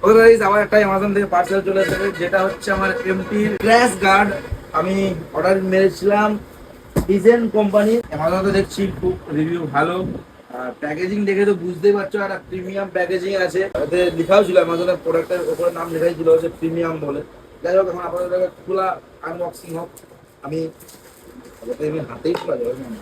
Okay guys, আবার একটা Amazon থেকে পার্সেল চলে এসেছে, যেটা হচ্ছে আমার এমটি ক্র্যাশ গার্ড। আমি অর্ডার মেরেছিলাম ডিজেন কোম্পানি। অ্যামাজনে দেখছি খুব রিভিউ ভালো। প্যাকেজিং দেখে তো বুঝতেই পারছো, একটা প্রিমিয়াম প্যাকেজিং আছে। এতে লেখাও ছিল অ্যামাজনের প্রোডাক্টের উপরে, নাম লেখাই ছিল হচ্ছে প্রিমিয়াম বলে। যাই হোক, এখন আপনাদের খোলা আনবক্সিং হোক। আমি হাতেই খোলা যাবে না।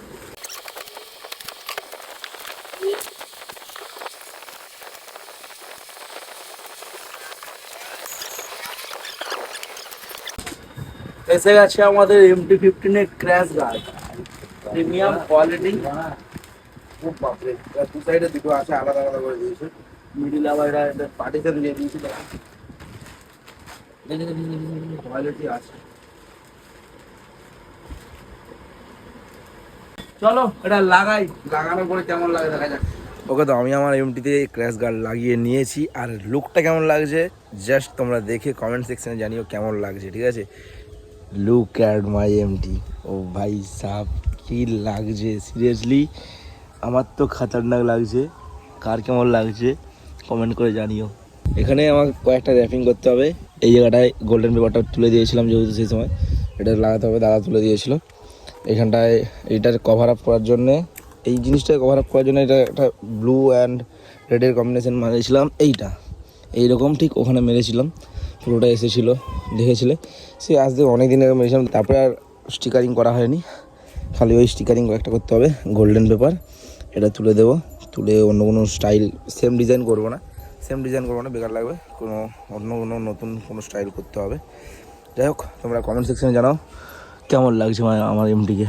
এসে গেছে আমাদের MT-15 crash guard, premium quality. খুব বাপরে, দু সাইডে দুটো আছে, আলাদা আলাদা করে দিয়েছে। মিডিল আবার এটা পার্টিশন দিয়ে দিয়েছিল। কোয়ালিটি আছে। চলো এটা লাগাই, লাগানোর পরে কেমন লাগে দেখা যাক। ওকে, তো আমি আমার এমটিতে ক্র্যাশ গার্ড লাগিয়ে নিয়েছি, আর লুকটা কেমন লাগছে জাস্ট তোমরা দেখে কমেন্ট সেকশনে জানিও কেমন লাগছে, ঠিক আছে। Look at my empty. ও ভাই সাব, কি লাগছে সিরিয়াসলি, আমার তো খাতারনাক লাগছে। কার কেমন লাগছে কমেন্ট করে জানিও। এখানে আমার কয়েকটা র্যাপিং করতে হবে। এই জায়গাটায় গোল্ডেন পেপারটা তুলে দিয়েছিলাম, যেহেতু সেই সময় এটা লাগাতে হবে, দাদা তুলে দিয়েছিল। এখানটায় এইটার কভার আপ করার জন্যে, এই জিনিসটাকে কভার আপ করার জন্য এটা একটা ব্লু অ্যান্ড রেডের কম্বিনেশন মারিয়েছিলাম। এইরকম ঠিক ওখানে মেরেছিলাম, পুরোটা এসেছিলো, দেখেছিলে। সে আজ থেকে অনেক দিন আগে মেরেছিলাম। তারপরে আর স্টিকারিং করা হয়নি, খালি ওই স্টিকারিং কয়েকটা করতে হবে। গোল্ডেন পেপার এটা তুলে দেবো, তুলে অন্য কোনো স্টাইল সেম ডিজাইন করবো না, বেকার লাগবে। অন্য কোনো নতুন কোনো স্টাইল করতে হবে। যাই হোক, তোমরা কমেন্ট সেকশনে জানাও কেমন লাগছে আমার এমটিকে।